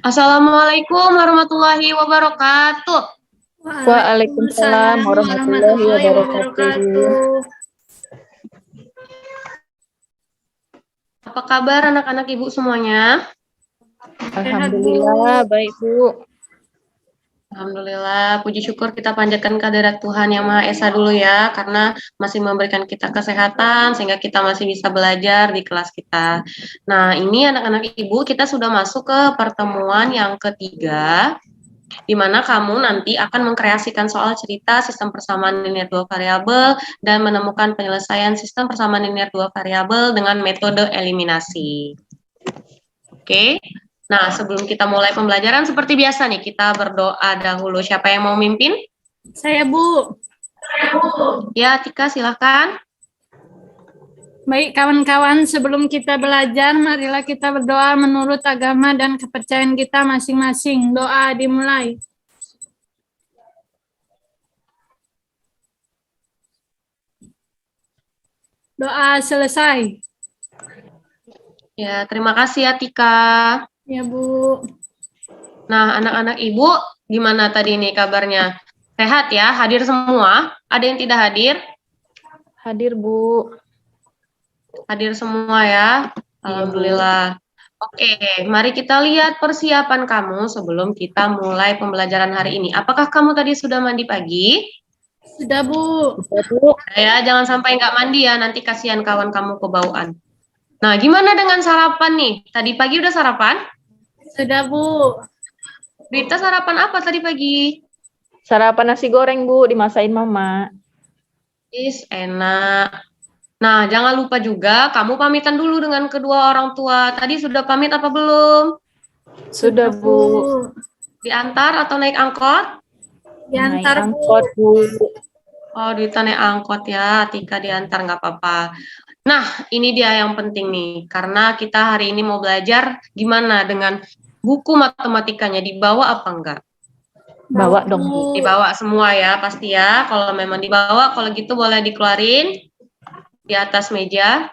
Assalamualaikum warahmatullahi wabarakatuh. Waalaikumsalam Waalaikumsalam warahmatullahi warahmatullahi wabarakatuh. wabarakatuh. Apa kabar anak-anak ibu semuanya? Sehat, Bu. Alhamdulillah, baik Bu. Alhamdulillah, puji syukur kita panjatkan kehadirat Tuhan Yang Maha Esa dulu ya, karena masih memberikan kita kesehatan sehingga kita masih bisa belajar di kelas kita. Nah, ini anak-anak ibu, kita sudah masuk ke pertemuan yang ketiga, di mana kamu nanti akan mengkreasikan soal cerita sistem persamaan linear dua variabel dan menemukan penyelesaian sistem persamaan linear dua variabel dengan metode eliminasi. Oke. Nah, sebelum kita mulai pembelajaran seperti biasa nih, kita berdoa dahulu. Siapa yang mau mimpin? Saya, Bu. Ya, Tika silahkan. Baik, kawan-kawan, sebelum kita belajar, marilah kita berdoa menurut agama dan kepercayaan kita masing-masing. Doa dimulai. Doa selesai. Ya, terima kasih ya Tika. Ya, Bu. Nah, anak-anak ibu, gimana tadi nih kabarnya? Sehat ya? Hadir semua? Ada yang tidak hadir? Hadir Bu. Hadir semua ya? Alhamdulillah. Oke, mari kita lihat persiapan kamu sebelum kita mulai pembelajaran hari ini. Apakah kamu tadi sudah mandi pagi? Sudah, Bu. Bisa Bu. Ya, jangan sampai nggak mandi ya, nanti kasihan kawan kamu kebauan. Nah, gimana dengan sarapan nih? Tadi pagi udah sarapan? Sudah, Bu. Rita sarapan apa tadi pagi? Sarapan nasi goreng Bu, dimasain Mama. Enak. Nah, jangan lupa juga kamu pamitan dulu dengan kedua orang tua. Tadi sudah pamit apa belum? Sudah Bu. Diantar atau naik angkot? Naik Diantar, angkot Bu. Oh, Dita naik angkot ya. Tika diantar nggak apa-apa. Nah, ini dia yang penting nih. Karena kita hari ini mau belajar gimana dengan buku matematikanya. Dibawa apa enggak? Bawa dong Bu. Dibawa semua ya, pasti ya. Kalau memang dibawa, kalau gitu boleh dikeluarin di atas meja.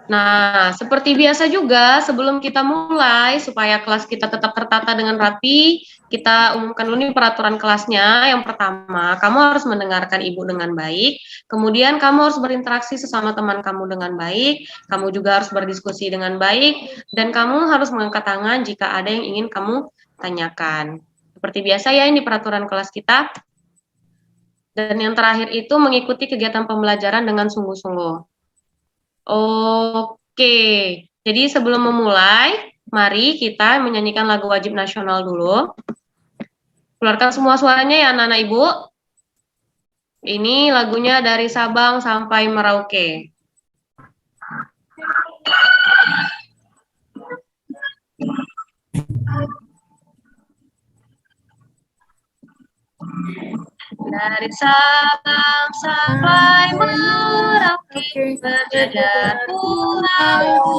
Nah, seperti biasa juga, sebelum kita mulai, supaya kelas kita tetap tertata dengan rapi, kita umumkan dulu nih peraturan kelasnya. Yang pertama, kamu harus mendengarkan ibu dengan baik, kemudian kamu harus berinteraksi sesama teman kamu dengan baik, kamu juga harus berdiskusi dengan baik, dan kamu harus mengangkat tangan jika ada yang ingin kamu tanyakan. Seperti biasa ya, ini peraturan kelas kita. Dan yang terakhir itu mengikuti kegiatan pembelajaran dengan sungguh-sungguh. Oke, jadi sebelum memulai, mari kita menyanyikan lagu wajib nasional dulu. Keluarkan semua suaranya ya anak-anak ibu. Ini lagunya dari Sabang sampai Merauke. Dari Sabang sampai Merauke, berjajar pulau-pulau,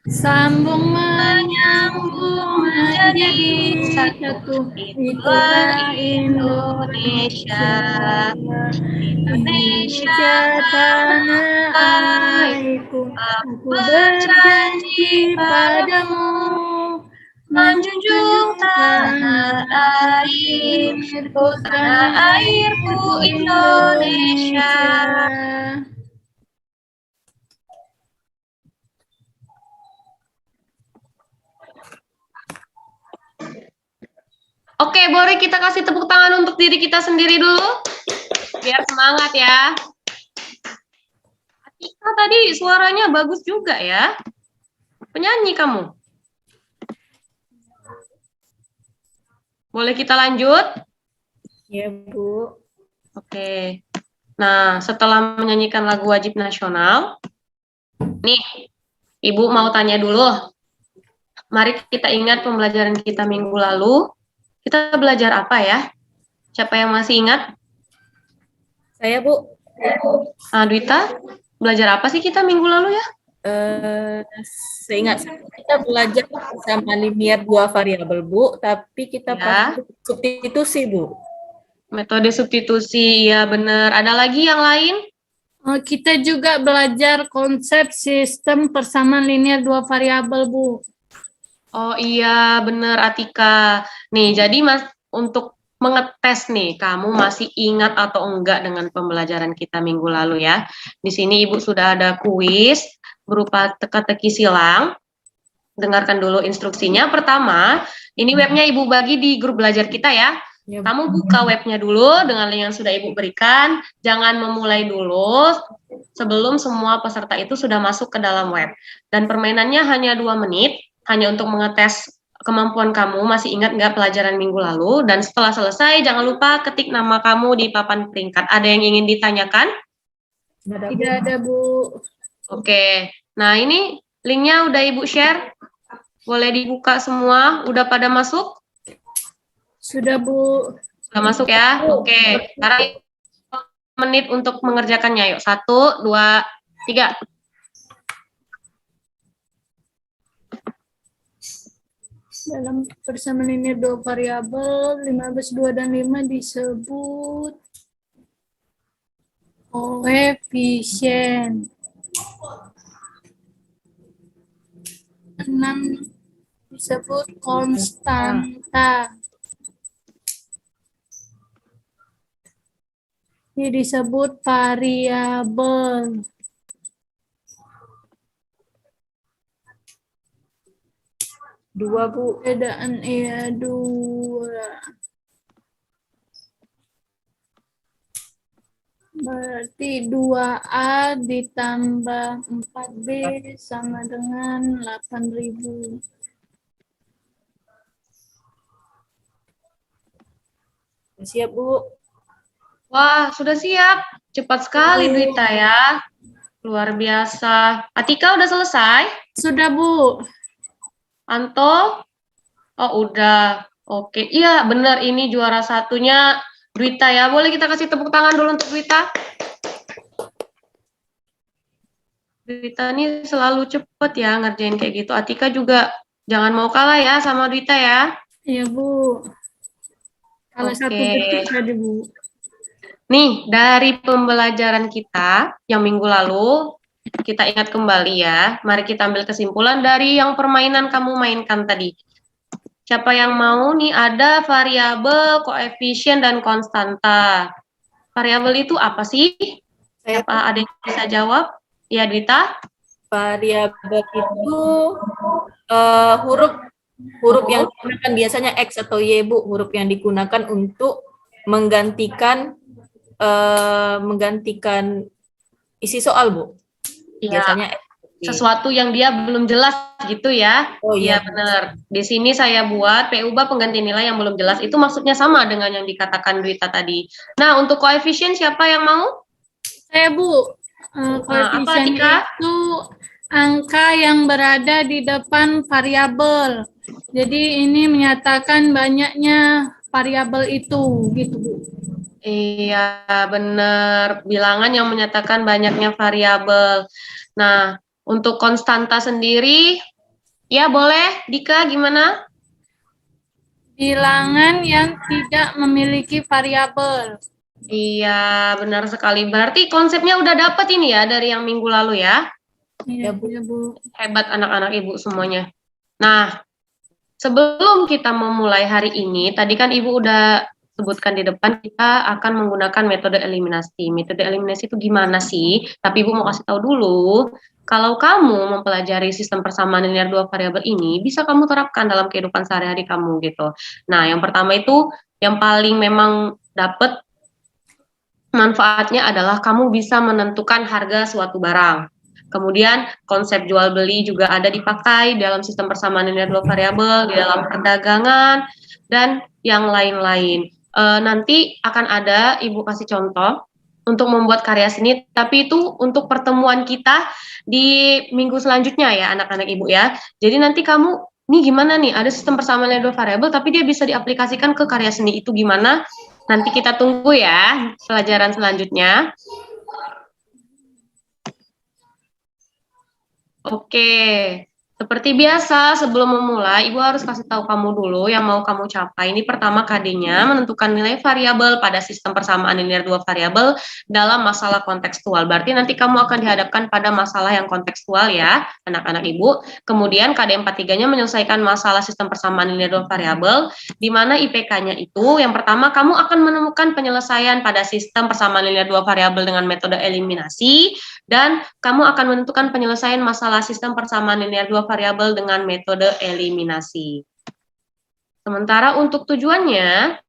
sambung menyambung menjadi satu. Itulah Indonesia. Indonesia tanah airku. Aku berjanji padamu menjunjung tanah air, oh tanah airku Indonesia. Oke, boleh kita kasih tepuk tangan untuk diri kita sendiri dulu? Biar semangat ya. Atika tadi suaranya bagus juga ya. Penyanyi kamu. Boleh kita lanjut? Ya, Bu. Oke. Nah, setelah menyanyikan lagu wajib nasional, nih, Ibu mau tanya dulu. Mari kita ingat pembelajaran kita minggu lalu. Kita belajar apa ya? Siapa yang masih ingat? Saya Bu. Dwita, belajar apa sih kita minggu lalu ya? Seingat saya kita belajar sama linear dua variabel Bu, tapi kita pakai substitusi Bu. Metode substitusi, ya benar. Ada lagi yang lain? Kita juga belajar konsep sistem persamaan linear dua variabel, Bu. Oh iya, bener Atika. Nih, jadi Mas, untuk mengetes nih, kamu masih ingat atau enggak dengan pembelajaran kita minggu lalu ya. Di sini Ibu sudah ada kuis berupa teka-teki silang. Dengarkan dulu instruksinya. Pertama, ini webnya Ibu bagi di grup belajar kita ya. Ya, Bu. Kamu buka webnya dulu dengan link yang sudah Ibu berikan. Jangan memulai dulu sebelum semua peserta itu sudah masuk ke dalam web. Dan permainannya hanya 2 menit, hanya untuk mengetes kemampuan kamu masih ingat nggak pelajaran minggu lalu. Dan setelah selesai, jangan lupa ketik nama kamu di papan peringkat. Ada yang ingin ditanyakan? Tidak ada, Bu. Oke, nah ini linknya udah Ibu share. Boleh dibuka semua, udah pada masuk? Sudah, Bu. Sudah masuk ya? Oke, sekarang menit untuk mengerjakannya. Yuk, 1, 2, 3. Dalam persamaan linear dua variabel, 15, 2, dan 5 disebut koefisien. 6 disebut konstanta. Ini disebut variabel. Dua, Bu. Perbedaan ya 2. Berarti 2A ditambah 4B sama dengan 8.000. Siap, Bu. Wah, sudah siap. Cepat sekali Dwita ya. Luar biasa. Atika udah selesai? Sudah, Bu. Anto? Oh, udah. Oke. Iya, benar ini juara satunya Dwita ya. Boleh kita kasih tepuk tangan dulu untuk Dwita? Dwita ini selalu cepet ya ngerjain kayak gitu. Atika juga jangan mau kalah ya sama Dwita ya. Iya, Bu. Kalau 1 detik tadi, Bu. Nih, dari pembelajaran kita yang minggu lalu, kita ingat kembali ya. Mari kita ambil kesimpulan dari yang permainan kamu mainkan tadi. Siapa yang mau nih, ada variabel, koefisien, dan konstanta. Variabel itu apa sih? Siapa ada yang bisa jawab? Ya, Dita? Variabel itu huruf yang digunakan biasanya X atau Y, Bu. Huruf yang digunakan untuk menggantikan isi soal, Bu. Iya, Biasanya sesuatu yang dia belum jelas gitu ya. Oh Iya, iya. benar. Di sini saya buat PU-bar pengganti nilai yang belum jelas. Itu maksudnya sama dengan yang dikatakan Dwita tadi. Nah, untuk koefisien siapa yang mau? Saya, Bu. apa, Koefisien Tika? itu angka yang berada di depan variabel. Jadi ini menyatakan banyaknya variabel itu, gitu, Bu. Iya, benar. Bilangan yang menyatakan banyaknya variabel. Nah, untuk konstanta sendiri, ya boleh. Dika, gimana? Bilangan yang tidak memiliki variabel. Iya, benar sekali. Berarti konsepnya udah dapet ini ya dari yang minggu lalu ya. Iya, Bu. Bu. Hebat anak-anak Ibu semuanya. Nah, sebelum kita memulai hari ini, tadi kan Ibu udah sebutkan di depan kita akan menggunakan metode eliminasi. Metode eliminasi itu gimana sih? Tapi Ibu mau kasih tahu dulu, kalau kamu mempelajari sistem persamaan linear dua variabel ini, bisa kamu terapkan dalam kehidupan sehari-hari kamu gitu. Nah, yang pertama itu yang paling memang dapat manfaatnya adalah kamu bisa menentukan harga suatu barang. Kemudian konsep jual beli juga ada dipakai dalam sistem persamaan linear dua variabel, di dalam perdagangan, dan yang lain-lain. Nanti akan ada Ibu kasih contoh untuk membuat karya seni, tapi itu untuk pertemuan kita di minggu selanjutnya ya anak-anak Ibu ya. Jadi nanti kamu, nih gimana nih, ada sistem persamaan linear dua variabel, tapi dia bisa diaplikasikan ke karya seni itu gimana? Nanti kita tunggu ya pelajaran selanjutnya. Oke, Seperti biasa, sebelum memulai, Ibu harus kasih tahu kamu dulu yang mau kamu capai. Ini pertama KD-nya menentukan nilai variabel pada sistem persamaan linear dua variabel dalam masalah kontekstual. Berarti nanti kamu akan dihadapkan pada masalah yang kontekstual ya, anak-anak Ibu. Kemudian KD 43-nya menyelesaikan masalah sistem persamaan linear dua variabel, di mana IPK-nya itu yang pertama kamu akan menemukan penyelesaian pada sistem persamaan linear dua variabel dengan metode eliminasi, dan kamu akan menentukan penyelesaian masalah sistem persamaan linear dua variabel dengan metode eliminasi. Sementara untuk tujuannya,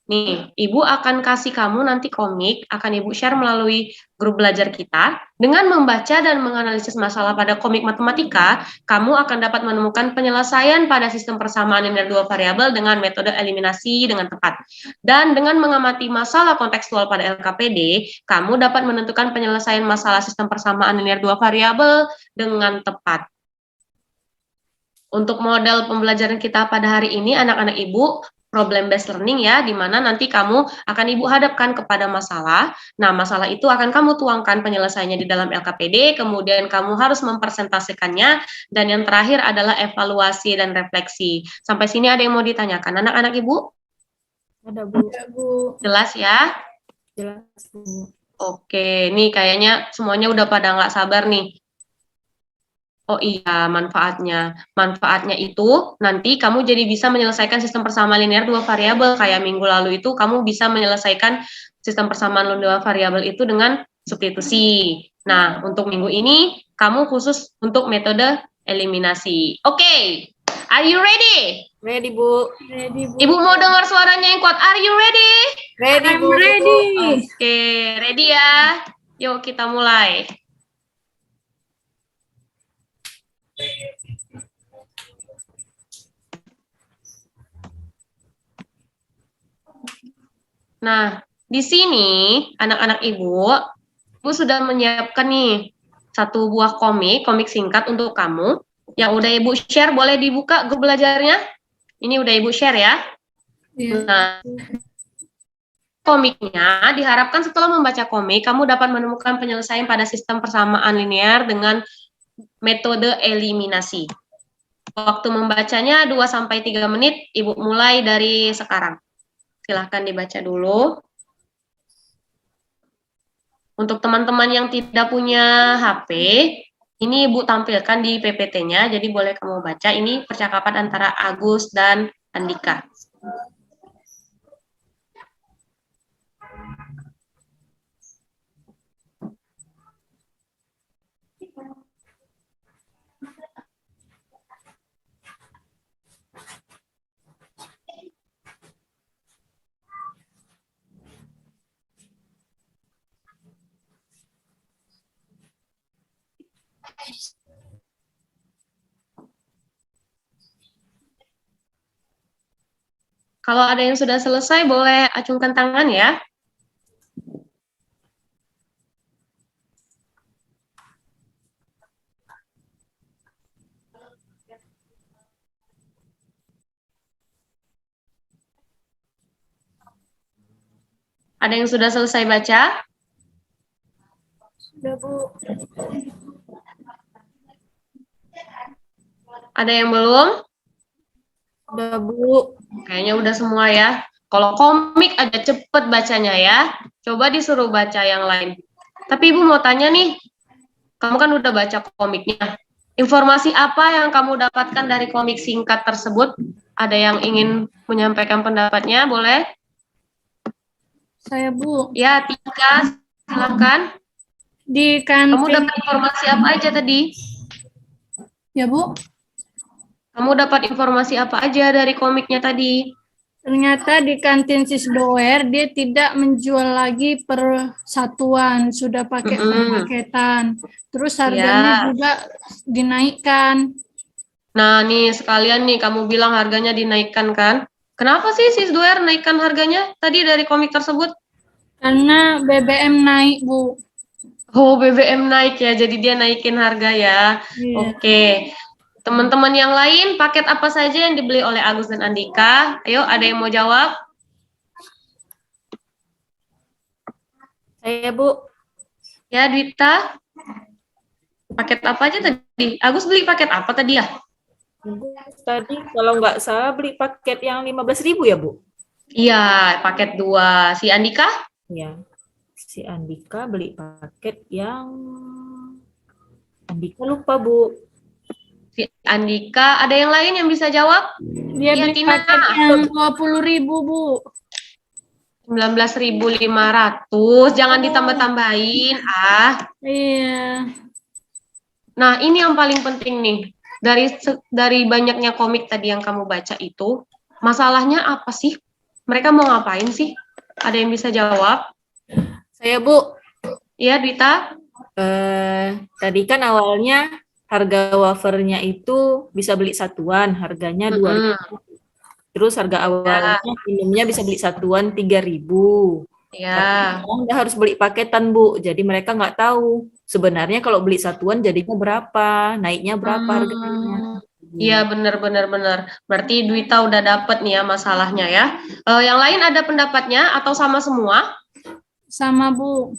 nih, Ibu akan kasih kamu nanti komik, akan Ibu share melalui grup belajar kita. Dengan membaca dan menganalisis masalah pada komik matematika, kamu akan dapat menemukan penyelesaian pada sistem persamaan linear dua variabel dengan metode eliminasi dengan tepat. Dan dengan mengamati masalah kontekstual pada LKPD, kamu dapat menentukan penyelesaian masalah sistem persamaan linear dua variabel dengan tepat. Untuk model pembelajaran kita pada hari ini, anak-anak Ibu, problem based learning ya, di mana nanti kamu akan Ibu hadapkan kepada masalah. Nah, masalah itu akan kamu tuangkan penyelesaiannya di dalam LKPD, kemudian kamu harus mempresentasikannya, dan yang terakhir adalah evaluasi dan refleksi. Sampai sini ada yang mau ditanyakan, anak-anak Ibu? Ada, Bu. Ya, Bu. Jelas ya? Jelas, Bu. Oke, nih kayaknya semuanya udah pada nggak sabar nih. Oh iya, manfaatnya. Manfaatnya itu nanti kamu jadi bisa menyelesaikan sistem persamaan linear dua variabel. Kayak minggu lalu itu kamu bisa menyelesaikan sistem persamaan dua variabel itu dengan substitusi. Nah, untuk minggu ini kamu khusus untuk metode eliminasi. Oke, are you ready? Ready, Bu. Ready, Bu. Ibu mau dengar suaranya yang kuat. Are you ready? Ready, I'm Bu. ready. Oke, ready ya? Yuk kita mulai. Nah, di sini anak-anak Ibu sudah menyiapkan nih satu buah komik singkat untuk kamu. Yang udah Ibu share boleh dibuka grup belajarnya. Ini udah Ibu share ya. Ya. Nah, komiknya diharapkan setelah membaca komik, kamu dapat menemukan penyelesaian pada sistem persamaan linear dengan metode eliminasi. Waktu membacanya 2-3 menit, Ibu mulai dari sekarang. Silahkan dibaca dulu. Untuk teman-teman yang tidak punya HP, ini Ibu tampilkan di PPT-nya, jadi boleh kamu baca. Ini percakapan antara Agus dan Andika. Kalau ada yang sudah selesai, boleh acungkan tangan ya. Ada yang sudah selesai baca? Sudah, Bu. Ada yang belum? Udah, Bu. Kayaknya udah semua ya. Kalau komik aja cepet bacanya ya. Coba disuruh baca yang lain. Tapi Ibu mau tanya nih, kamu kan udah baca komiknya. Informasi apa yang kamu dapatkan dari komik singkat tersebut? Ada yang ingin menyampaikan pendapatnya? Boleh? Saya, Bu. Ya, Tika, silakan. Di Kamu kantin. dapat informasi apa aja tadi? Ya, Bu. Kamu dapat informasi apa aja dari komiknya tadi? Ternyata di kantin Sisdoer dia tidak menjual lagi per satuan, sudah pakai paketan. Terus harganya juga dinaikkan. Nah, nih sekalian nih kamu bilang harganya dinaikkan kan? Kenapa sih Sisdoer naikkan harganya tadi dari komik tersebut? Karena BBM naik, Bu. Oh, BBM naik ya, jadi dia naikin harga ya. Iya. Oke. Teman-teman yang lain, paket apa saja yang dibeli oleh Agus dan Andika? Ayo, ada yang mau jawab? Saya, Bu. Ya, Dwita. Paket apa aja tadi? Agus beli paket apa tadi ya? Tadi kalau nggak salah beli paket yang 15.000 ya, Bu? Iya, paket 2. Si Andika? Ya. Si Andika beli paket yang Andika lupa, Bu. Si Andika, ada yang lain yang bisa jawab? Dia Iya, beli Tina. paket yang 20.000, Bu. 19.500. Jangan ditambah-tambahin. Iya. Nah, ini yang paling penting nih. Dari banyaknya komik tadi yang kamu baca itu, masalahnya apa sih? Mereka mau ngapain sih? Ada yang bisa jawab? Saya, Bu. Iya, Dwita? Tadi kan awalnya harga wafernya itu bisa beli satuan, harganya 2.000. Terus harga awalnya minumnya bisa beli satuan 3.000. Ya. Sekarang udah harus beli paketan, Bu. Jadi mereka nggak tahu sebenarnya kalau beli satuan jadinya berapa, naiknya berapa harganya. Iya, benar. Berarti Dwita udah dapet nih ya masalahnya ya. Yang lain ada pendapatnya atau sama semua? Sama, Bu.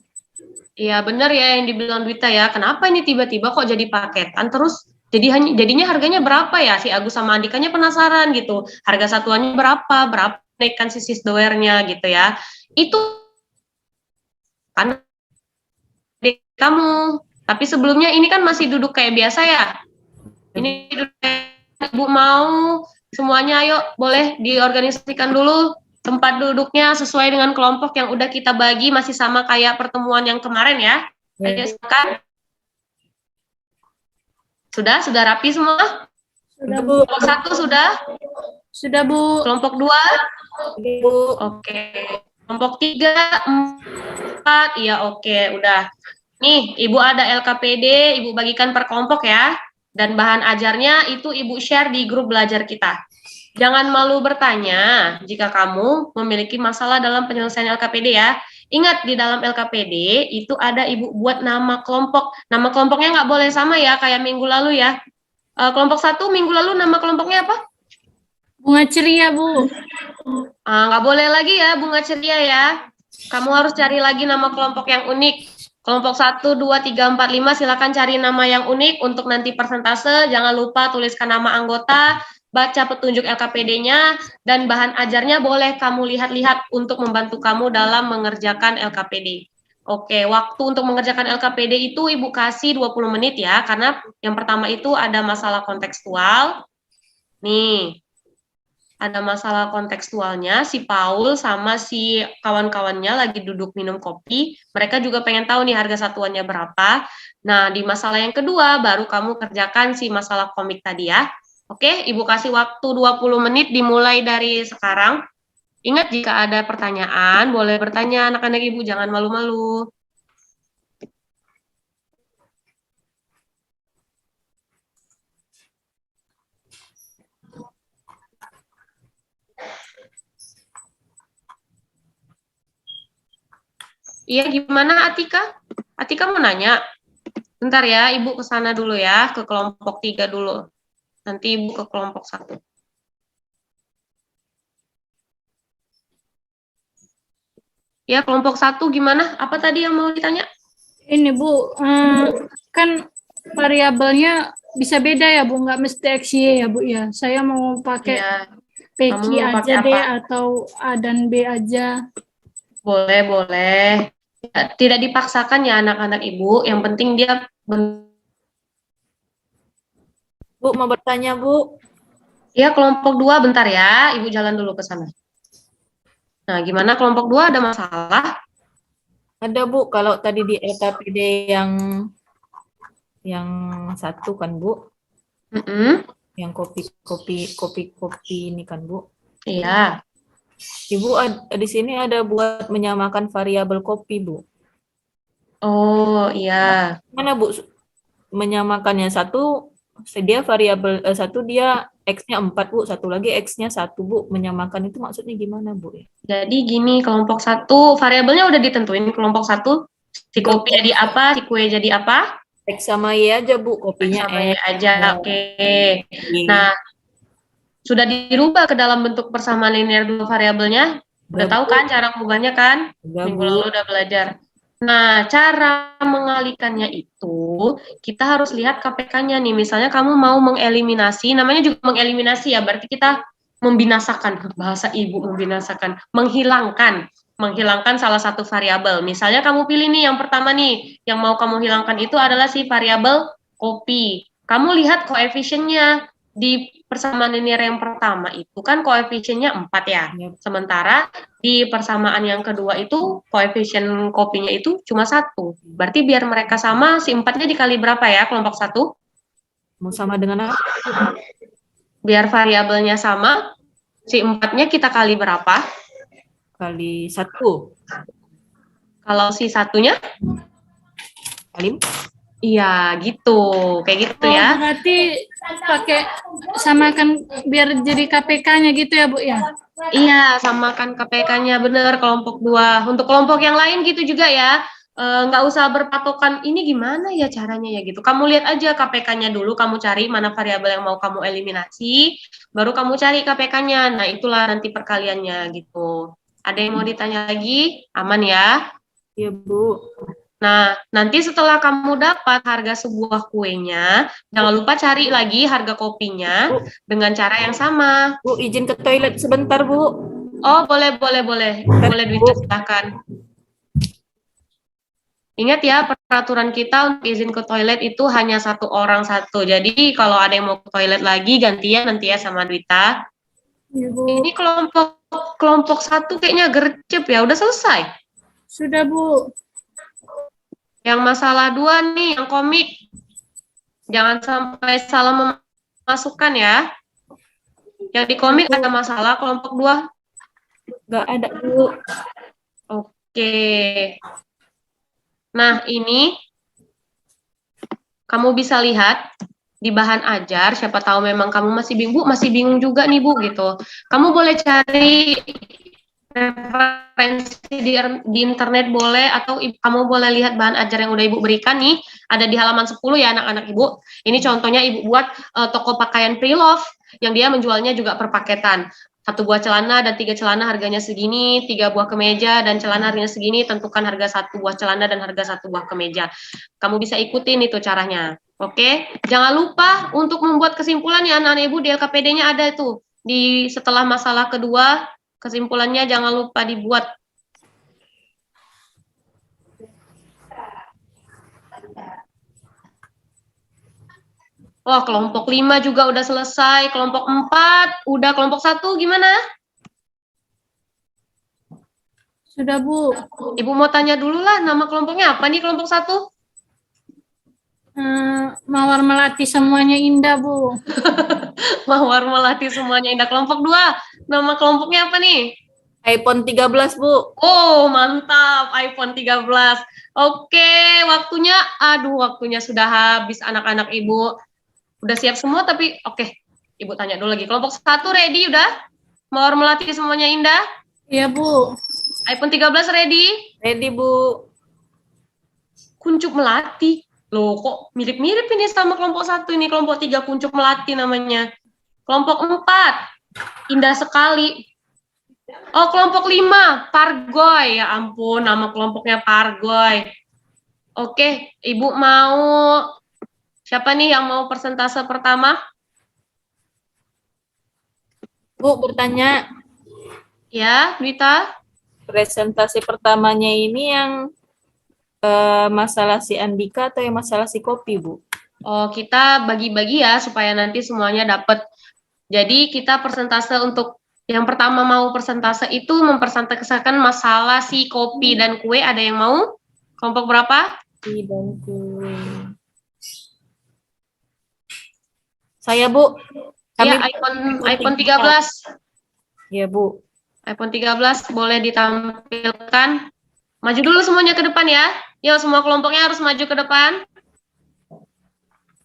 Iya, benar ya yang dibilang Dwita ya. Kenapa ini tiba-tiba kok jadi paketan terus jadinya harganya berapa ya? Si Agus sama Andikanya penasaran gitu. Harga satuannya berapa? Berapa naikkan si sisdoernya gitu ya. Itu kan kamu. Tapi sebelumnya ini kan masih duduk kayak biasa ya. Ini duduk Ibu mau semuanya ayo boleh diorganisasikan dulu tempat duduknya sesuai dengan kelompok yang udah kita bagi masih sama kayak pertemuan yang kemarin ya. Ayo silakan. Sudah rapi semua? Sudah, Bu. Kelompok 1 sudah? Sudah, Bu. Kelompok 2? Bu. Oke. Kelompok 3, 4, iya oke, udah. Nih, Ibu ada LKPD, Ibu bagikan per kelompok ya. Dan bahan ajarnya itu Ibu share di grup belajar kita. Jangan malu bertanya jika kamu memiliki masalah dalam penyelesaian LKPD ya. Ingat di dalam LKPD itu ada Ibu buat nama kelompok. Nama kelompoknya nggak boleh sama ya kayak minggu lalu ya. Kelompok 1 minggu lalu nama kelompoknya apa? Bunga ceria, Bu. Nggak boleh lagi ya bunga ceria ya. Kamu harus cari lagi nama kelompok yang unik. Kelompok 1, 2, 3, 4, 5 silakan cari nama yang unik untuk nanti persentase. Jangan lupa tuliskan nama anggota, baca petunjuk LKPD-nya, dan bahan ajarnya boleh kamu lihat-lihat untuk membantu kamu dalam mengerjakan LKPD. Oke, waktu untuk mengerjakan LKPD itu Ibu kasih 20 menit ya, karena yang pertama itu ada masalah kontekstual. Nih, ada masalah kontekstualnya, si Paul sama si kawan-kawannya lagi duduk minum kopi, mereka juga pengen tahu nih harga satuannya berapa. Nah, di masalah yang kedua, baru kamu kerjakan si masalah komik tadi ya. Oke, Ibu kasih waktu 20 menit dimulai dari sekarang. Ingat jika ada pertanyaan, boleh bertanya anak-anak Ibu, jangan malu-malu. Iya, gimana Atika? Atika mau nanya? Bentar ya, Ibu ke sana dulu ya, ke kelompok 3 dulu. Nanti Ibu ke kelompok 1. Ya, kelompok 1 gimana? Apa tadi yang mau ditanya? Ini, Bu, kan variabelnya bisa beda ya, Bu, nggak mesti XY ya, Bu ya. Saya mau pakai Ya, PQ kamu mau aja pakai deh apa? atau A dan B aja. Boleh. Tidak dipaksakan ya anak-anak Ibu, yang penting dia Bu, mau bertanya, Bu? ya kelompok 2 bentar ya, Ibu jalan dulu ke sana. Nah, gimana kelompok 2 ada masalah? Ada, Bu. Kalau tadi di LKPD yang satu kan, Bu? Yang kopi ini kan, Bu? Iya. Ibu di sini ada buat menyamakan variabel kopi, Bu. Oh, iya. Mana, Bu? Menyamakannya satu dia X-nya 4, Bu. Satu lagi X-nya 1, Bu. Menyamakan itu maksudnya gimana, Bu? Jadi gini, kelompok 1 variabelnya udah ditentuin kelompok 1. Si kopi jadi apa, si kue jadi apa? X sama Y aja, Bu. Kopinya X sama Y X. aja, oke. Nah, sudah dirubah ke dalam bentuk persamaan linear dua variabelnya. Udah tahu kan cara mengubahnya kan? Minggu lalu udah belajar. Nah, cara mengalihkannya itu itu, kita harus lihat KPK-nya nih. Misalnya kamu mau mengeliminasi, namanya juga mengeliminasi ya, berarti kita membinasakan, bahasa ibu membinasakan, menghilangkan salah satu variabel. Misalnya kamu pilih nih yang pertama nih, yang mau kamu hilangkan itu adalah si variabel kopi. Kamu lihat koefisiennya di persamaan linear yang pertama itu kan koefisiennya 4 ya. Yep. Sementara di persamaan yang kedua itu koefisien kopinya itu cuma 1. Berarti biar mereka sama, si 4-nya dikali berapa ya kelompok 1? Mau sama dengan apa? Biar variabelnya sama, si 4-nya kita kali berapa? Kali 1. Kalau si satunya? Kali Iya, gitu. Kayak gitu Oh, ya. berarti pakai samakan biar jadi KPK-nya gitu ya, Bu ya? Iya, samakan KPK-nya bener kelompok 2. Untuk kelompok yang lain gitu juga ya. Nggak usah berpatokan ini gimana ya caranya ya gitu. Kamu lihat aja KPK-nya dulu, kamu cari mana variabel yang mau kamu eliminasi, baru kamu cari KPK-nya. Nah, itulah nanti perkaliannya gitu. Ada yang mau ditanya lagi? Aman ya? ya, Bu. Nah, nanti setelah kamu dapat harga sebuah kuenya, jangan lupa cari lagi harga kopinya dengan cara yang sama. Bu, izin ke toilet sebentar, Bu. Oh, boleh, boleh, boleh. Boleh, Dwita, silakan. Ingat ya, peraturan kita untuk izin ke toilet itu hanya 1 orang 1. Jadi, kalau ada yang mau ke toilet lagi, gantian nanti ya sama Dwita. Iya, Bu. Ini kelompok 1 kayaknya gercep ya, udah selesai. Sudah, Bu. Yang masalah 2 nih, yang komik. Jangan sampai salah memasukkan ya. Yang di komik ada masalah kelompok 2. Nggak ada, Bu. Oke. Nah, ini kamu bisa lihat di bahan ajar, siapa tahu memang kamu masih bingung, Bu, masih bingung juga nih, Bu, gitu. Kamu boleh cari referensi di internet boleh, atau kamu boleh lihat bahan ajar yang udah Ibu berikan nih, ada di halaman 10 ya anak-anak Ibu. Ini contohnya Ibu buat toko pakaian pre-love, yang dia menjualnya juga per paketan. 1 buah celana dan 3 celana harganya segini, 3 buah kemeja dan celana harganya segini, tentukan harga 1 buah celana dan harga 1 buah kemeja. Kamu bisa ikutin itu caranya. Oke, jangan lupa untuk membuat kesimpulan ya anak-anak Ibu, di LKPD-nya ada itu. Di setelah masalah kedua, kesimpulannya jangan lupa dibuat. Wah, kelompok 5 juga udah selesai, kelompok 4, udah, kelompok 1 gimana? Sudah, Bu. Ibu mau tanya dulu lah, nama kelompoknya apa nih kelompok 1? Mawar melati semuanya indah, Bu. Mawar melati semuanya indah. Kelompok 2, nama kelompoknya apa nih? iPhone 13, Bu. Oh, mantap, iPhone 13. Oke, waktunya sudah habis anak-anak Ibu. Udah siap semua tapi oke, Ibu tanya dulu lagi. Kelompok 1 ready udah? Mawar melati semuanya indah? Iya, Bu. iPhone 13 ready? Ready, Bu. Kuncup melati. Loh, kok mirip-mirip ini sama kelompok 1 ini. Kelompok 3 kuncup melati namanya. Kelompok 4, indah sekali. Oh, kelompok 5, Pargoy. Ya ampun, nama kelompoknya Pargoy. Oke, Ibu mau, siapa nih yang mau persentase pertama? Bu, bertanya, Ya, Dwita? presentasi pertamanya ini yang masalah si Andika atau yang masalah si kopi, Bu? Oh, kita bagi-bagi ya supaya nanti semuanya dapat. Jadi kita persentase untuk yang pertama mau persentase itu mempersentasekan masalah si kopi dan kue. Ada yang mau? Kelompok berapa? Kopi dan kue. Saya, Bu. Ya, iPhone 13. Ya, Bu. iPhone 13 boleh ditampilkan. Maju dulu semuanya ke depan ya. Yuk, semua kelompoknya harus maju ke depan.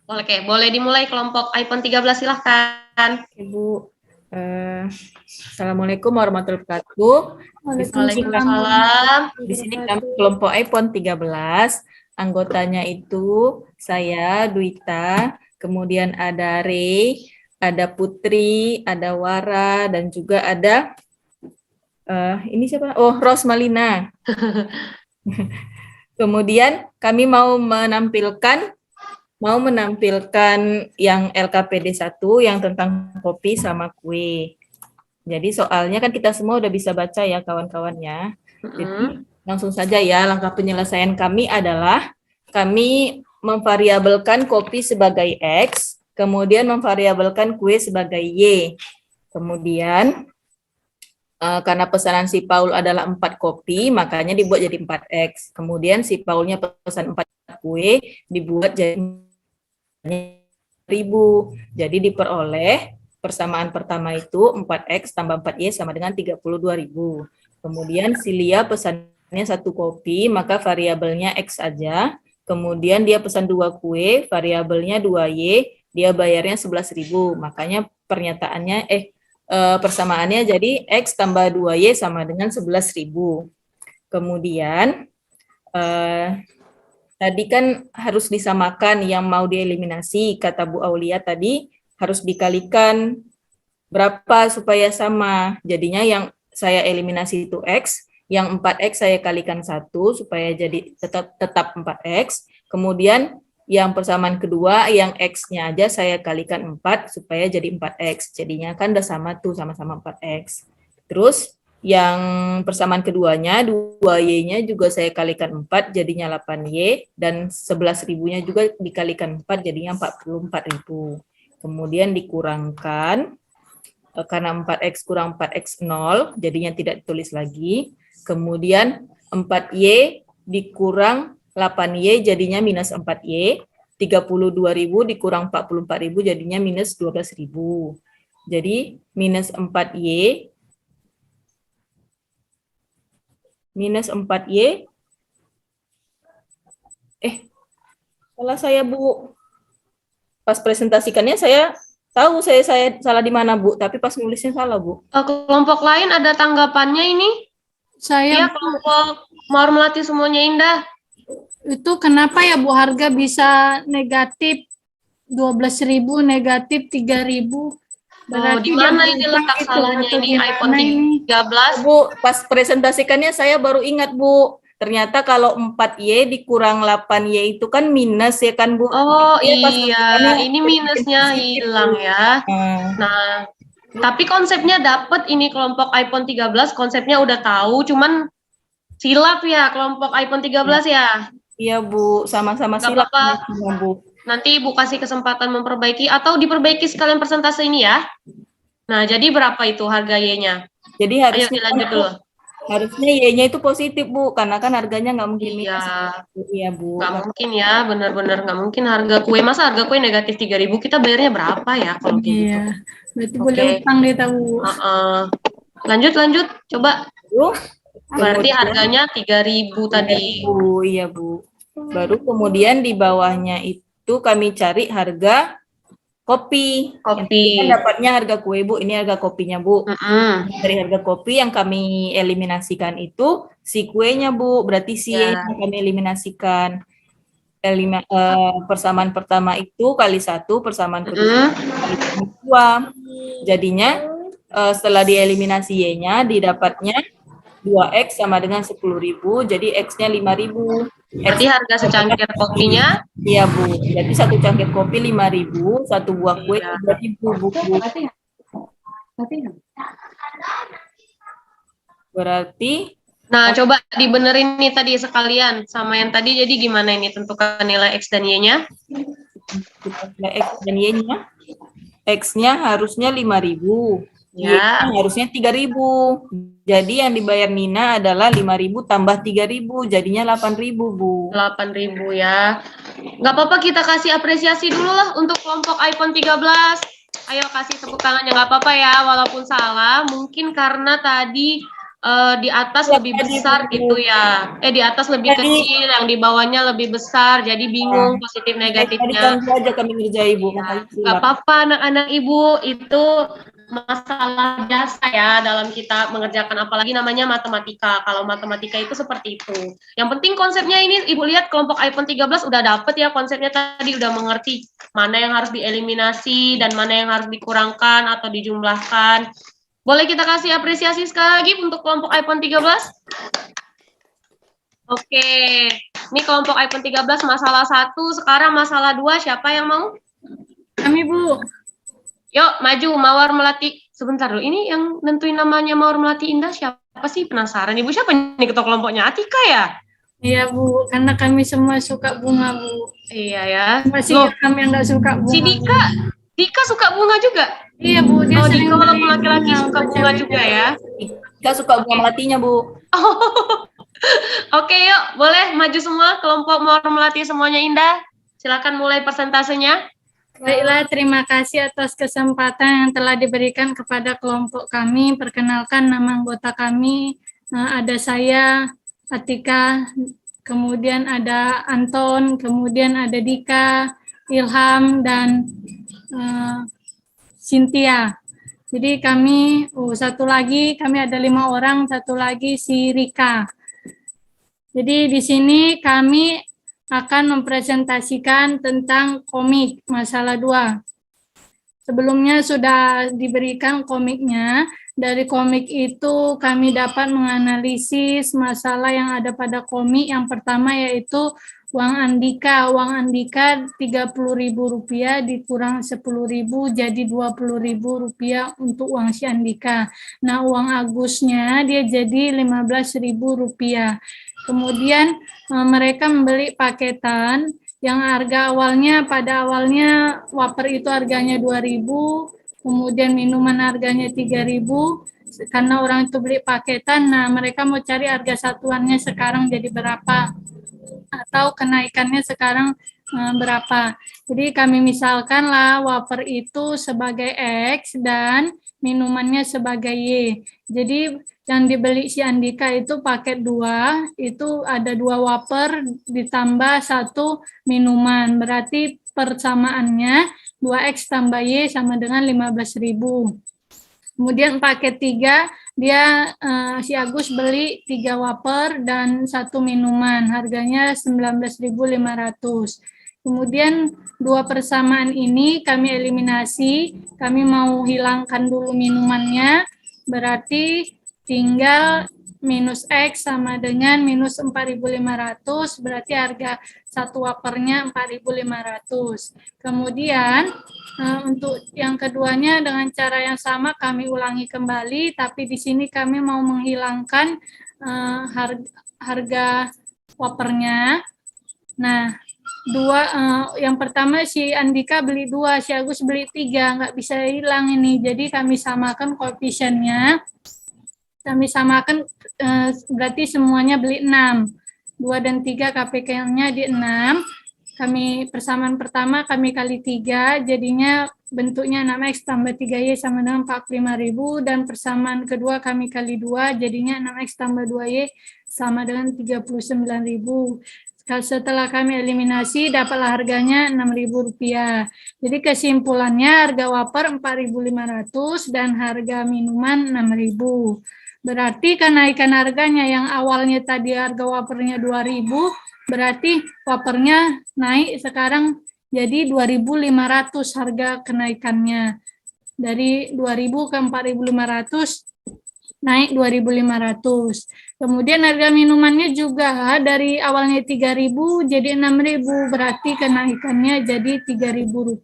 Oke, boleh dimulai kelompok iPhone 13, silahkan. Ibu, Assalamualaikum warahmatullahi wabarakatuh. Waalaikumsalam. Di sini kami kelompok iPhone 13. Anggotanya itu saya, Dwita, kemudian ada Ray, ada Putri, ada Wara, dan juga ada ini siapa? Oh, Rosmalina. Kemudian kami mau menampilkan mau menampilkan yang LKPD 1 yang tentang kopi sama kue. Jadi soalnya kan kita semua udah bisa baca ya kawan-kawannya. Jadi langsung saja ya, langkah penyelesaian kami adalah kami memvariabelkan kopi sebagai X, kemudian memvariabelkan kue sebagai Y. Kemudian karena pesanan si Paul adalah 4 kopi, makanya dibuat jadi 4X. Kemudian si Paulnya pesan 4 kue, dibuat jadi 1000. Jadi diperoleh persamaan pertama itu 4X tambah 4Y sama dengan 32.000. Kemudian si Lia pesannya 1 kopi, maka variabelnya X aja. Kemudian dia pesan 2 kue, variabelnya 2Y, dia bayarnya 11.000. Makanya pernyataannya persamaannya jadi X tambah 2Y sama dengan 11.000. Kemudian tadi kan harus disamakan yang mau dieliminasi, kata Bu Aulia tadi harus dikalikan berapa supaya sama. Jadinya yang saya eliminasi itu X, yang 4X saya kalikan 1 supaya jadi tetap 4X. Kemudian yang persamaan kedua, yang X-nya aja saya kalikan 4 supaya jadi 4X. Jadinya kan udah sama tuh, sama-sama 4X. Terus yang persamaan keduanya, 2Y-nya juga saya kalikan 4, jadinya 8Y. Dan 11.000-nya juga dikalikan 4, jadinya 44.000. Kemudian dikurangkan, karena 4X kurang 4X 0, jadinya tidak ditulis lagi. Kemudian 4Y dikurang 8Y jadinya minus 4Y, 32.000 dikurang 44.000 jadinya minus 12.000. Jadi minus 4Y salah saya Bu. Pas presentasikannya saya tahu saya salah di mana Bu, tapi pas nulisnya salah Bu. Kelompok lain ada tanggapannya ini? Saya kelompok Mawar Melati semuanya indah. itu kenapa ya Bu harga bisa negatif 12.000, negatif 3.000? Berarti di mana ini letak salahnya ini iPhone 13? Bu, pas presentasikannya saya baru ingat Bu. Ternyata kalau 4Y dikurang 8Y itu kan minus ya kan Bu? Oh iya, ini minusnya hilang ya. Nah, tapi konsepnya dapat ini kelompok iPhone 13, konsepnya udah tahu, cuman silap ya kelompok iPhone 13 ya. Iya Bu, sama-sama silap. Bu. Nanti Ibu kasih kesempatan memperbaiki atau diperbaiki sekalian persentase ini ya. Nah, jadi berapa itu harga Y-nya? Jadi harusnya Ayo dilanjut dulu. Harusnya Y-nya itu positif Bu, karena kan harganya nggak mungkin minus. Iya Bu. Nggak mungkin ya, benar-benar nggak mungkin harga kue. Masa harga kue negatif 3.000, kita bayarnya berapa ya kalau kayak gitu? Berarti boleh utang deh tahu. Lanjut, coba. Berarti harganya 3.000 tadi. Iya Bu. Baru kemudian di bawahnya itu kami cari harga kopi. Yang dapatnya harga kue Bu, ini harga kopinya Bu. Dari harga kopi yang kami eliminasikan itu si kuenya Bu, berarti si yang kami eliminasikan. Persamaan pertama itu kali 1, persamaan kedua kali 2. Jadinya setelah dieliminasi Y-nya didapatnya 2X sama dengan 10.000, jadi X-nya 5.000. Berarti harga secangkir kopinya? Iya Bu, jadi 1 cangkir kopi 5.000, 1 buah kue 3.000 Bu. Berarti nah, coba dibenerin nih tadi sekalian sama yang tadi, jadi gimana ini tentukan nilai X dan Y-nya? Nilai X dan Y-nya, X-nya harusnya 5.000. Ya, harusnya 3.000. Jadi yang dibayar Nina adalah 5.000 tambah 3.000, jadinya 8.000 Bu. 8.000 ya. Nggak apa-apa, kita kasih apresiasi dulu lah untuk kelompok iPhone 13. Ayo kasih tepuk tangannya, nggak apa-apa ya, walaupun salah. Mungkin karena tadi di atas lebih besar gitu ya. Di atas lebih kecil, yang di bawahnya lebih besar, jadi bingung positif negatifnya. Tadi aja kami ngerjain Ibu. Nggak apa-apa anak-anak Ibu, itu masalah biasa ya dalam kita mengerjakan, apalagi namanya matematika. Kalau matematika itu seperti itu. Yang penting konsepnya ini Ibu lihat kelompok iPhone 13 udah dapet ya konsepnya tadi, udah mengerti mana yang harus dieliminasi dan mana yang harus dikurangkan atau dijumlahkan. Boleh kita kasih apresiasi sekali lagi untuk kelompok iPhone 13? Oke, ini kelompok iPhone 13 masalah 1, sekarang masalah 2, siapa yang mau? Kami, Bu. Yuk, maju, Mawar Melati. Sebentar dulu, ini yang nentuin namanya Mawar Melati Indah siapa sih? Penasaran, Ibu siapa nih ketua kelompoknya? Atika ya? Iya, Bu. Karena kami semua suka bunga, Bu. Iya ya. Masih Loh, kami yang nggak suka si bunga, Bu. Dika suka bunga juga? Iya, Bu. Dia Oh, sering Dika walaupun beli laki-laki bunga suka untuk bunga ceweknya. juga ya? Kita suka bunga melatinya, Bu. Oke, yuk, boleh maju semua kelompok Mawar Melati semuanya indah. Silakan mulai persentasenya. Baiklah, terima kasih atas kesempatan yang telah diberikan kepada kelompok kami. Perkenalkan nama anggota kami, ada saya, Atika, kemudian ada Anton, kemudian ada Dika, Ilham, dan Cynthia. Jadi kami, satu lagi, kami ada 5 orang, satu lagi si Rika. Jadi di sini kami akan mempresentasikan tentang komik masalah 2. Sebelumnya sudah diberikan komiknya. Dari komik itu kami dapat menganalisis masalah yang ada pada komik. Yang pertama yaitu uang Andika. Uang Andika Rp30.000 dikurang Rp10.000 jadi Rp20.000 untuk uang si Andika. Nah, uang Agusnya dia jadi Rp15.000. Kemudian mereka membeli paketan yang harga awalnya pada awalnya wafer itu harganya 2.000, kemudian minuman harganya 3.000. Karena orang itu beli paketan, nah mereka mau cari harga satuannya sekarang jadi berapa atau kenaikannya sekarang berapa. Jadi kami misalkan lah wafer itu sebagai X dan minumannya sebagai Y. Jadi yang dibeli si Andika itu paket 2, itu ada 2 wafer ditambah 1 minuman. Berarti persamaannya 2X tambah Y sama dengan 15.000. Kemudian paket 3, dia si Agus beli 3 wafer dan 1 minuman, harganya 19.500. Kemudian 2 persamaan ini kami eliminasi, kami mau hilangkan dulu minumannya, berarti tinggal minus X sama dengan minus 4.500, berarti harga 1 wafernya 4.500. Kemudian untuk yang keduanya dengan cara yang sama kami ulangi kembali, tapi di sini kami mau menghilangkan harga wafernya. Nah, yang pertama si Andika beli 2, si Agus beli 3, nggak bisa hilang ini. Jadi kami samakan koefisiennya. Kami samakan berarti semuanya beli 6. 2 dan 3 KPK-nya di 6. Kami persamaan pertama kami kali 3, jadinya bentuknya 6X tambah 3Y sama dengan 45.000, dan persamaan kedua kami kali 2, jadinya 6X tambah 2Y sama dengan 39.000. Setelah kami eliminasi, dapatlah harganya Rp6.000. Jadi kesimpulannya harga wafer 4.500 dan harga minuman 6.000. Berarti kenaikan harganya yang awalnya tadi harga wafernya 2.000, berarti wafernya naik sekarang jadi 2.500 harga kenaikannya. Dari 2.000 ke 4.500 naik 2.500. Kemudian harga minumannya juga dari awalnya 3.000 jadi 6.000, berarti kenaikannya jadi Rp3.000.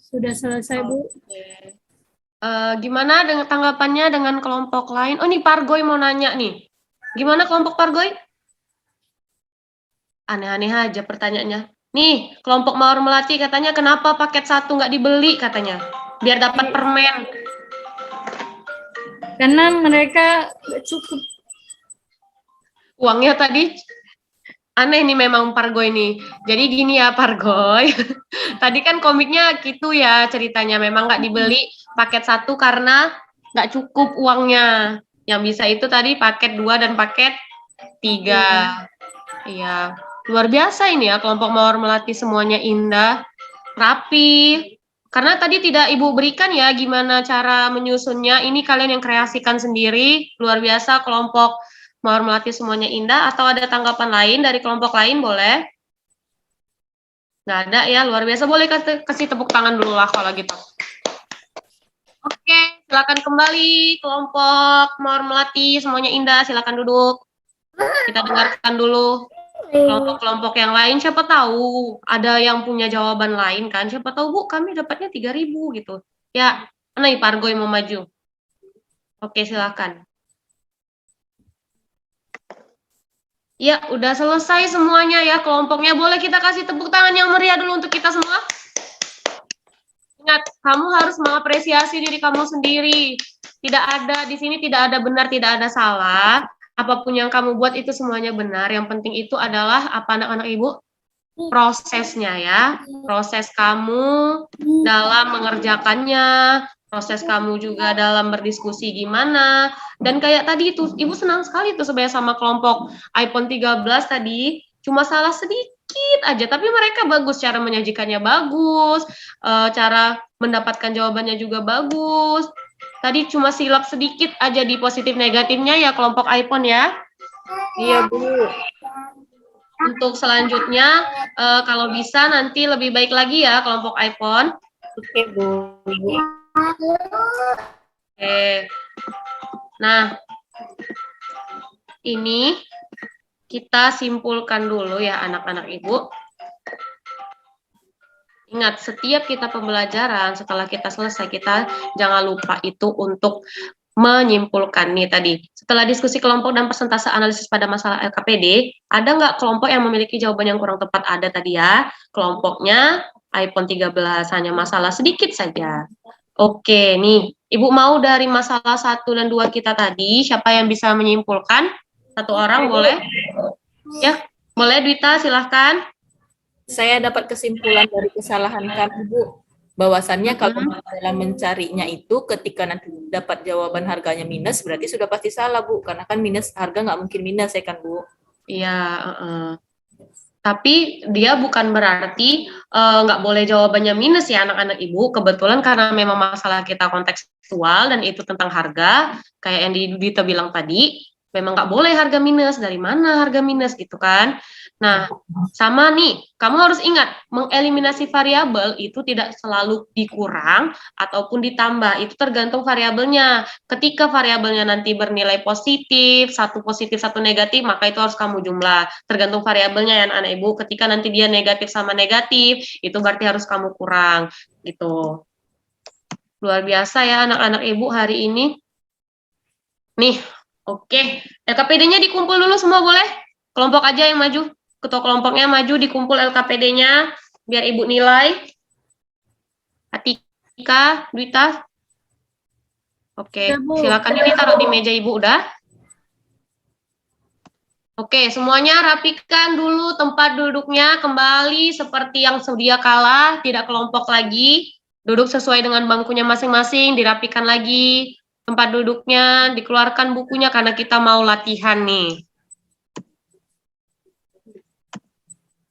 Sudah selesai, Bu. Oke. Gimana dengan tanggapannya dengan kelompok lain? Oh, nih Pargoy mau nanya nih. Gimana kelompok Pargoy? Aneh-aneh aja pertanyaannya. Nih, kelompok Mawar Melati katanya kenapa paket 1 nggak dibeli katanya? Biar dapat permen. Karena mereka cukup. Uangnya tadi aneh nih memang Pargoy nih. Jadi gini ya Pargoy. Tadi kan komiknya gitu ya ceritanya. Memang nggak dibeli paket 1 karena nggak cukup uangnya. Yang bisa itu tadi paket 2 dan paket 3. Iya. Luar biasa ini ya kelompok Mawar Melati, semuanya indah, rapi. Karena tadi tidak Ibu berikan ya gimana cara menyusunnya. Ini kalian yang kreasikan sendiri. Luar biasa kelompok Mawar Melati, semuanya indah. Atau ada tanggapan lain dari kelompok lain, boleh? Nggak ada ya, luar biasa. Boleh kasih tepuk tangan dulu lah kalau gitu. Oke, silakan kembali kelompok Mawar Melati, semuanya indah. Silakan duduk. Kita dengarkan dulu kelompok-kelompok yang lain, siapa tahu ada yang punya jawaban lain kan, siapa tahu Bu kami dapatnya 3.000 gitu. Ya, mana nih Pargo yang mau maju? Oke, silakan. Ya, udah selesai semuanya ya kelompoknya. Boleh kita kasih tepuk tangan yang meriah dulu untuk kita semua? Ingat, kamu harus mengapresiasi diri kamu sendiri. Tidak ada, di sini tidak ada benar, tidak ada salah. Apapun yang kamu buat itu semuanya benar. Yang penting itu adalah apa anak-anak Ibu? Prosesnya ya. Proses kamu dalam mengerjakannya, proses kamu juga dalam berdiskusi gimana. Dan kayak tadi itu, Ibu senang sekali tuh sebenarnya sama kelompok iPhone 13 tadi, cuma salah sedikit aja, tapi mereka bagus, cara menyajikannya bagus, cara mendapatkan jawabannya juga bagus. Tadi cuma silap sedikit aja di positif negatifnya ya kelompok iPhone ya. Iya, Bu. Untuk selanjutnya, kalau bisa nanti lebih baik lagi ya kelompok iPhone. Oke, Bu. Oke. Nah, ini kita simpulkan dulu ya anak-anak Ibu. Ingat, setiap kita pembelajaran, setelah kita selesai, kita jangan lupa itu untuk menyimpulkan nih tadi. Setelah diskusi kelompok dan persentase analisis pada masalah LKPD, ada nggak kelompok yang memiliki jawaban yang kurang tepat? Ada tadi ya. Kelompoknya iPhone 13, hanya masalah sedikit saja. Oke, nih. Ibu mau dari masalah 1 dan 2 kita tadi, siapa yang bisa menyimpulkan? Satu orang boleh? Ya, boleh Dwita, silahkan. Saya dapat kesimpulan dari kesalahan kami, Bu. Bahwasannya kalau dalam mencarinya itu ketika nanti dapat jawaban harganya minus, berarti sudah pasti salah, Bu. Karena kan minus, harga nggak mungkin minus ya kan, Bu? Iya, tapi dia bukan berarti nggak boleh jawabannya minus ya anak-anak Ibu. Kebetulan karena memang masalah kita kontekstual dan itu tentang harga, kayak yang Dita bilang tadi, memang nggak boleh harga minus. Dari mana harga minus gitu kan? Nah, sama nih, kamu harus ingat, mengeliminasi variabel itu tidak selalu dikurang ataupun ditambah, itu tergantung variabelnya. Ketika variabelnya nanti bernilai positif, satu negatif, maka itu harus kamu jumlah. Tergantung variabelnya ya anak-anak Ibu, ketika nanti dia negatif sama negatif, itu berarti harus kamu kurang, gitu. Luar biasa ya anak-anak Ibu hari ini. Nih, oke. LKPD-nya dikumpul dulu semua boleh? Kelompok aja yang maju. Ketua kelompoknya maju, dikumpul LKPD-nya, biar Ibu nilai. Atika, Dwita. Oke, silakan ini taruh di meja Ibu, udah? Oke, semuanya rapikan dulu tempat duduknya, kembali seperti yang sedia kala, tidak kelompok lagi. Duduk sesuai dengan bangkunya masing-masing, dirapikan lagi tempat duduknya, dikeluarkan bukunya karena kita mau latihan nih.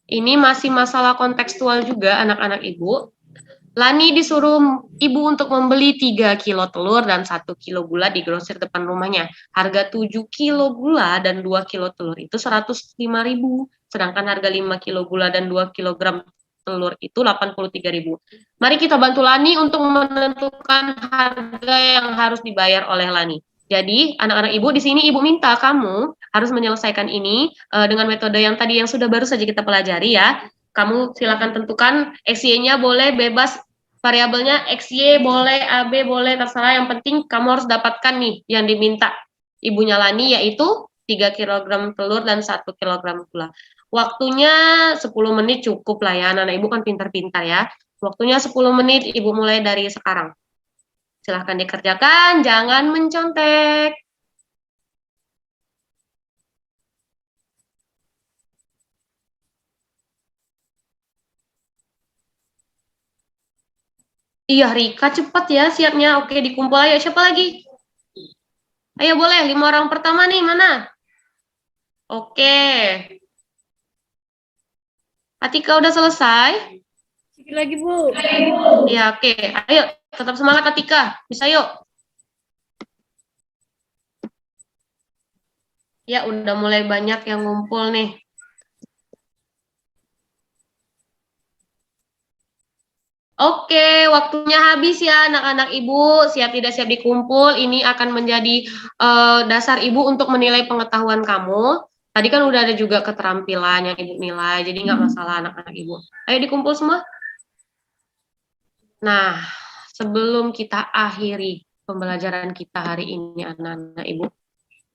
Ini masih masalah kontekstual juga anak-anak Ibu. Lani disuruh Ibu untuk membeli 3 kilo telur dan 1 kilo gula di grosir depan rumahnya. Harga 7 kilo gula dan 2 kilo telur itu 105.000. Sedangkan harga 5 kilo gula dan 2 kilogram telur itu 83.000. Mari kita bantu Lani untuk menentukan harga yang harus dibayar oleh Lani. Jadi, anak-anak Ibu, di sini Ibu minta kamu harus menyelesaikan ini dengan metode yang tadi yang sudah baru saja kita pelajari ya. Kamu silakan tentukan XY-nya boleh bebas, variabelnya XY boleh, AB boleh, terserah. Yang penting kamu harus dapatkan nih yang diminta Ibunya Lani, yaitu 3 kg telur dan 1 kg gula. Waktunya 10 menit cukup lah ya, anak-anak Ibu kan pintar-pintar ya. Waktunya 10 menit, Ibu mulai dari sekarang. Silahkan dikerjakan, jangan mencontek. Iya, Rika cepat ya siapnya. Oke, dikumpul ayo. Siapa lagi? Ayo boleh, 5 orang pertama nih, mana? Oke. Atika udah selesai? Sedikit lagi, Bu. Ya, oke. Ayo, tetap semangat Atika. Bisa yuk. Ya, udah mulai banyak yang ngumpul nih. Oke, waktunya habis ya anak-anak Ibu. Siap tidak siap dikumpul, ini akan menjadi dasar Ibu untuk menilai pengetahuan kamu. Tadi kan udah ada juga keterampilan yang Ibu nilai, jadi nggak masalah anak-anak Ibu. Ayo dikumpul semua. Nah, sebelum kita akhiri pembelajaran kita hari ini anak-anak Ibu,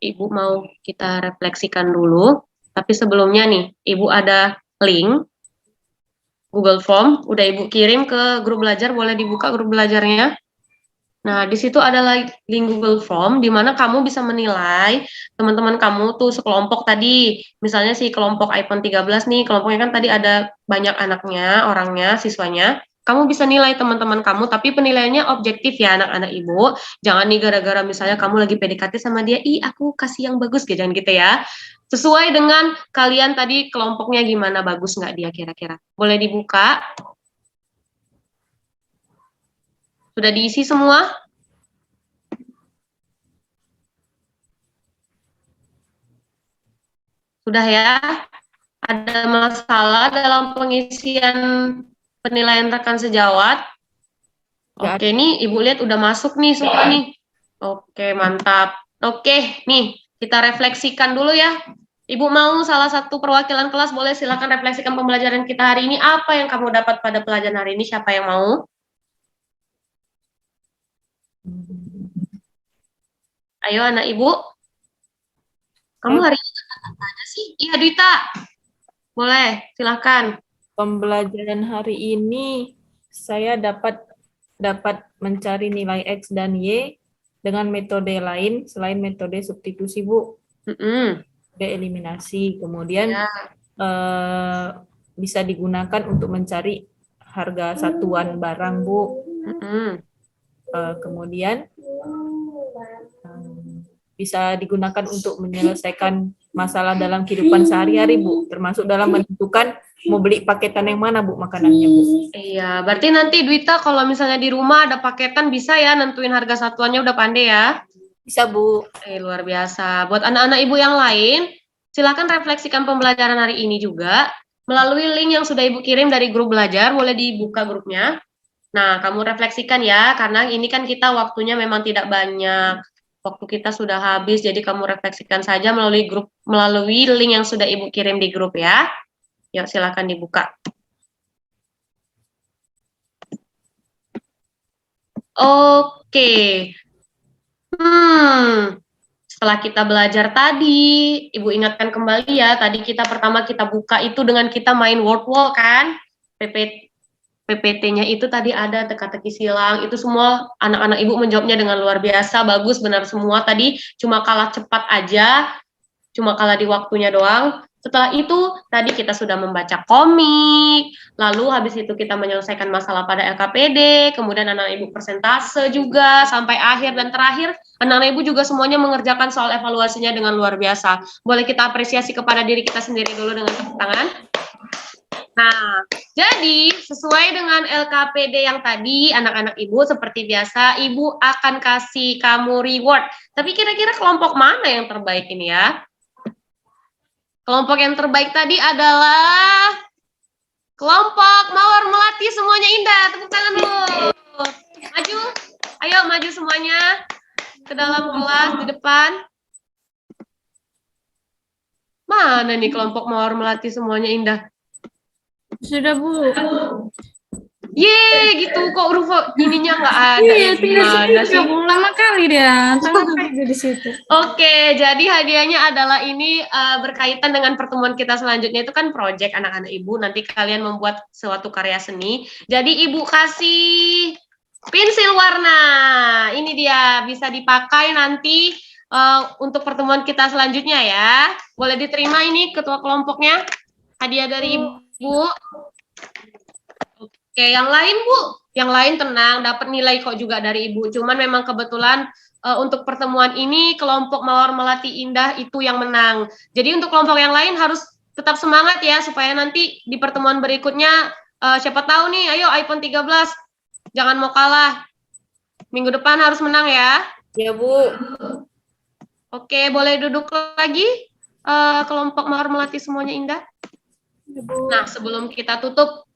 Ibu mau kita refleksikan dulu. Tapi sebelumnya nih, Ibu ada link Google Form, udah Ibu kirim ke grup belajar, boleh dibuka grup belajarnya. Nah, di situ ada link Google Form di mana kamu bisa menilai teman-teman kamu tuh sekelompok tadi. Misalnya si kelompok iPhone 13 nih, kelompoknya kan tadi ada banyak anaknya, orangnya, siswanya. Kamu bisa nilai teman-teman kamu, tapi penilaiannya objektif ya anak-anak Ibu. Jangan nih gara-gara misalnya kamu lagi PDKT sama dia, ih aku kasih yang bagus, jangan gitu ya. Sesuai dengan kalian tadi kelompoknya gimana, bagus nggak dia kira-kira. Boleh dibuka? Sudah diisi semua? Sudah ya? Ada masalah dalam pengisian penilaian rekan sejawat? Nggak Oke, nih Ibu lihat udah masuk nih semua nih. Oke, mantap. Oke, nih kita refleksikan dulu ya. Ibu mau salah satu perwakilan kelas boleh silakan refleksikan pembelajaran kita hari ini. Apa yang kamu dapat pada pelajaran hari ini? Siapa yang mau? Ayo anak Ibu. Kamu hari ini apa aja sih? Iya, Dita. Boleh, silakan. Pembelajaran hari ini saya dapat mencari nilai X dan Y dengan metode lain selain metode substitusi, Bu. Metode eliminasi. Kemudian Ya. Bisa digunakan untuk mencari harga satuan barang, Bu. Kemudian bisa digunakan untuk menyelesaikan masalah dalam kehidupan sehari-hari, Bu, termasuk dalam menentukan mau beli paketan yang mana, Bu, makanannya, Bu. Iya, berarti nanti Dwita kalau misalnya di rumah ada paketan bisa ya nentuin harga satuannya, udah pandai ya? Bisa, Bu. Luar biasa. Buat anak-anak Ibu yang lain, silakan refleksikan pembelajaran hari ini juga melalui link yang sudah Ibu kirim dari grup belajar, boleh dibuka grupnya. Nah, kamu refleksikan ya, karena ini kan kita waktunya memang tidak banyak. Waktu kita sudah habis, jadi kamu refleksikan saja melalui link yang sudah Ibu kirim di grup ya. Yuk, silakan dibuka. Oke. Setelah kita belajar tadi, Ibu ingatkan kembali ya, tadi pertama kita buka itu dengan kita main word wall kan? PPT-nya itu tadi ada teka-teki silang, itu semua anak-anak Ibu menjawabnya dengan luar biasa, bagus, benar semua tadi, cuma kalah cepat aja, cuma kalah di waktunya doang. Setelah itu, tadi kita sudah membaca komik, lalu habis itu kita menyelesaikan masalah pada LKPD, kemudian anak Ibu persentase juga, sampai akhir dan terakhir, anak Ibu juga semuanya mengerjakan soal evaluasinya dengan luar biasa. Boleh kita apresiasi kepada diri kita sendiri dulu dengan tepuk tangan? Nah, jadi sesuai dengan LKPD yang tadi, anak-anak Ibu seperti biasa, Ibu akan kasih kamu reward. Tapi kira-kira kelompok mana yang terbaik ini ya? Kelompok yang terbaik tadi adalah kelompok Mawar Melati Semuanya Indah. Tepuk tangan dulu. Maju, ayo maju semuanya ke dalam kelas di depan. Mana nih kelompok Mawar Melati Semuanya Indah? Sudah, Bu. Yeay, gitu kok Rufo ininya nggak ada. Iya, Gimana sih? lama kali dia. Tangan di situ. Oke, jadi hadiahnya adalah ini berkaitan dengan pertemuan kita selanjutnya itu kan project anak-anak Ibu. Nanti kalian membuat suatu karya seni. Jadi Ibu kasih pensil warna. Ini dia bisa dipakai nanti untuk pertemuan kita selanjutnya ya. Boleh diterima ini ketua kelompoknya. Hadiah dari Ibu. Oke, yang lain Bu, yang lain tenang, dapat nilai kok juga dari Ibu. Cuman memang kebetulan untuk pertemuan ini kelompok Mawar Melati Indah itu yang menang. Jadi untuk kelompok yang lain harus tetap semangat ya supaya nanti di pertemuan berikutnya siapa tahu nih, ayo iPhone 13 jangan mau kalah. Minggu depan harus menang ya. Ya, Bu. Oke, boleh duduk lagi kelompok Mawar Melati Semuanya Indah. Nah, sebelum kita tutup,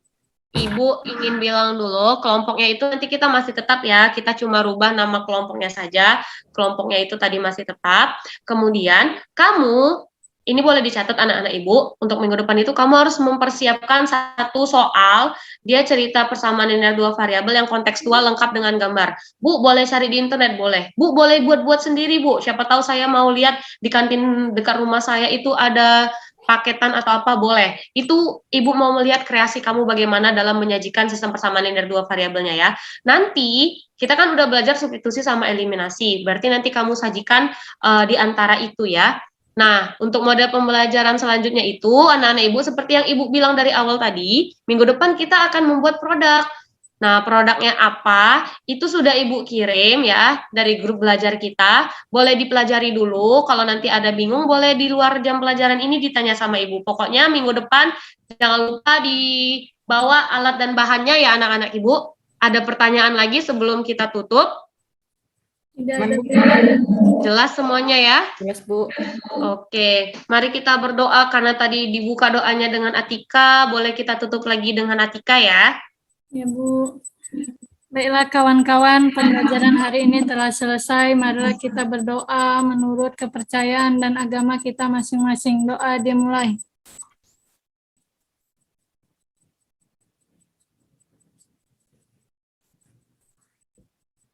Ibu ingin bilang dulu, kelompoknya itu nanti kita masih tetap ya, kita cuma rubah nama kelompoknya saja, kelompoknya itu tadi masih tetap. Kemudian, kamu ini boleh dicatat anak-anak Ibu, untuk minggu depan itu kamu harus mempersiapkan satu soal, dia cerita persamaan linear dua variabel yang kontekstual lengkap dengan gambar. Bu, boleh cari di internet? Boleh. Bu, boleh buat-buat sendiri, Bu. Siapa tahu saya mau lihat di kantin dekat rumah saya itu ada paketan atau apa, boleh. Itu Ibu mau melihat kreasi kamu bagaimana dalam menyajikan sistem persamaan linear dua variabelnya ya. Nanti kita kan udah belajar substitusi sama eliminasi, berarti nanti kamu sajikan di antara itu ya. Nah, untuk model pembelajaran selanjutnya itu, anak-anak Ibu, seperti yang Ibu bilang dari awal tadi, minggu depan kita akan membuat produk. Nah, produknya apa, itu sudah Ibu kirim ya, dari grup belajar kita, boleh dipelajari dulu, kalau nanti ada bingung, boleh di luar jam pelajaran ini ditanya sama Ibu. Pokoknya minggu depan, jangan lupa dibawa alat dan bahannya ya anak-anak Ibu. Ada pertanyaan lagi sebelum kita tutup? Tidak ada. Jelas semuanya ya? Jelas, Bu. Oke, mari kita berdoa karena tadi dibuka doanya dengan Atika, boleh kita tutup lagi dengan Atika ya. Ya, Bu. Baiklah kawan-kawan, pembelajaran hari ini telah selesai. Marilah kita berdoa menurut kepercayaan dan agama kita masing-masing. Doa dimulai.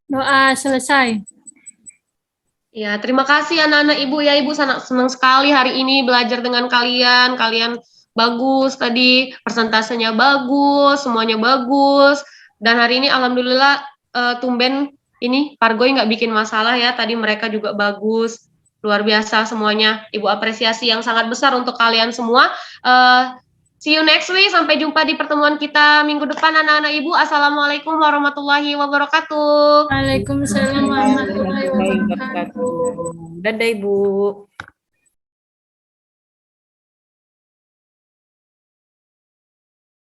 Doa selesai. Ya, terima kasih anak-anak Ibu ya. Ibu sangat senang sekali hari ini belajar dengan kalian. Kalian bagus tadi, persentasenya bagus, semuanya bagus. Dan hari ini alhamdulillah tumben ini Pargoy nggak bikin masalah ya. Tadi mereka juga bagus. Luar biasa semuanya. Ibu apresiasi yang sangat besar untuk kalian semua. See you next week. Sampai jumpa di pertemuan kita minggu depan anak-anak Ibu. Assalamualaikum warahmatullahi wabarakatuh. Waalaikumsalam warahmatullahi wabarakatuh. Dadah, Ibu.